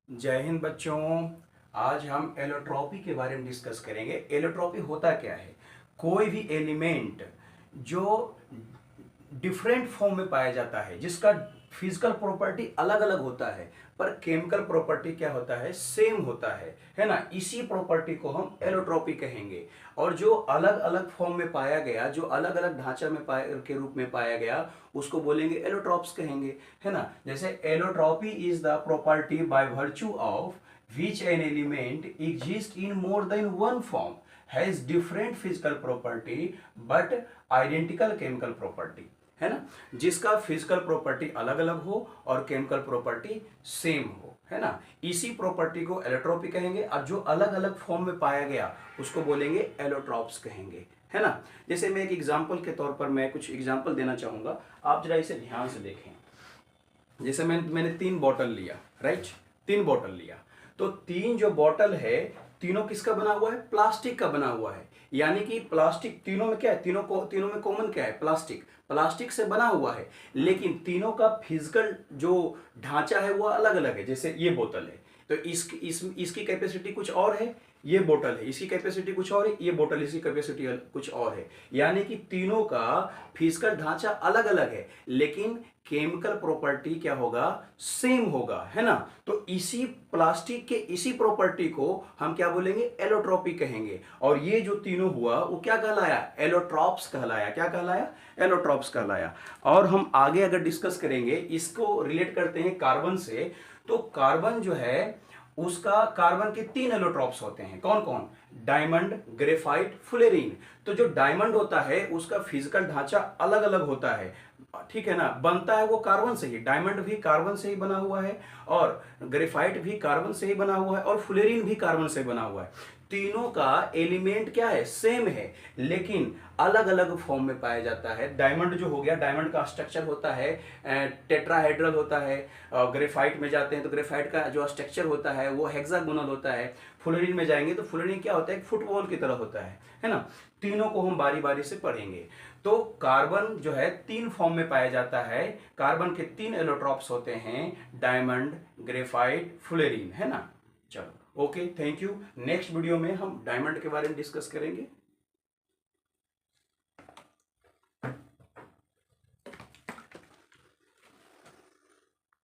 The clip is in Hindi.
जय हिंद बच्चों। आज हम एलोट्रॉपी के बारे में डिस्कस करेंगे। एलोट्रॉपी होता क्या है? कोई भी एलिमेंट जो डिफरेंट फॉर्म में पाया जाता है, जिसका फिजिकल प्रॉपर्टी अलग अलग होता है पर केमिकल प्रॉपर्टी क्या होता है, सेम होता है ना। इसी प्रॉपर्टी को हम एलोट्रॉपी कहेंगे। और जो अलग अलग फॉर्म में पाया गया, जो अलग अलग ढांचा में के रूप में पाया गया, उसको बोलेंगे एलोट्रॉप्स कहेंगे, है ना। जैसे allotropy is the property by virtue of which an element exists in more than one form, has different physical property but identical chemical property, है ना। जिसका फिजिकल प्रॉपर्टी अलग अलग हो और केमिकल प्रॉपर्टी सेम हो, है ना। इसी प्रॉपर्टी को एलोट्रॉपी कहेंगे। और जो अलग अलग फॉर्म में पाया गया उसको बोलेंगे एलोट्रॉप्स कहेंगे, है ना। जैसे मैं एक एग्जांपल के तौर पर मैं कुछ एग्जांपल देना चाहूंगा, आप जरा इसे ध्यान से देखें। जैसे मैंने 3 बॉटल लिया, राइट, 3 बॉटल लिया। तो 3 जो बॉटल है, तीनों किसका बना हुआ है? प्लास्टिक का बना हुआ है। यानी कि प्लास्टिक तीनों में क्या है? तीनों में कॉमन क्या है? प्लास्टिक से बना हुआ है। लेकिन तीनों का फिजिकल जो ढांचा है वो अलग अलग है। जैसे ये बोतल है तो इसकी कैपेसिटी कुछ और है, ये बोतल है इसकी कैपेसिटी कुछ और है, ये बोतल इसकी कैपेसिटी कुछ और है। यानी कि तीनों का फिजिकल ढांचा अलग अलग है, लेकिन केमिकल प्रॉपर्टी क्या होगा? सेम होगा, है ना। तो इसी प्लास्टिक के इसी प्रॉपर्टी को हम क्या बोलेंगे? एलोट्रॉपी कहेंगे। और ये जो तीनों हुआ वो क्या कहलाया? एलोट्रॉप्स कहलाया। क्या कहलाया? एलोट्रॉप्स कहलाया। और हम आगे अगर डिस्कस करेंगे, इसको रिलेट करते हैं कार्बन से। तो कार्बन जो है, उसका कार्बन के 3 एलोट्रॉप्स होते हैं। कौन कौन? Diamond, graphite, fullerene. तो जो डायमंड होता है उसका फिजिकल ढांचा अलग अलग होता है, ठीक है ना। बनता है वो कार्बन से ही, डायमंड भी कार्बन से ही बना हुआ है, और ग्रेफाइट भी कार्बन से ही बना हुआ है, और फुलेरीन भी कार्बन से बना हुआ है। तीनों का एलिमेंट क्या है? सेम है, लेकिन अलग अलग फॉर्म में पाया जाता है। डायमंड जो हो गया, डायमंड का स्ट्रक्चर होता है टेट्राहेड्रल होता है। ग्रेफाइट में जाते हैं तो ग्रेफाइट का जो स्ट्रक्चर होता है वो हेक्सागोनल होता है। फुलेरीन में जाएंगे तो फुलेरीन क्या होता है? फुटबॉल की तरह होता है ना। तीनों को हम बारी बारी से पढ़ेंगे। तो कार्बन जो है 3 फॉर्म में पाया जाता है। कार्बन के 3 एलोट्रॉप्स होते हैं, डायमंड, ग्रेफाइट, फुलेरीन, है ना। चलो, okay, thank you. Next video में हम डायमंड के बारे में डिस्कस करेंगे।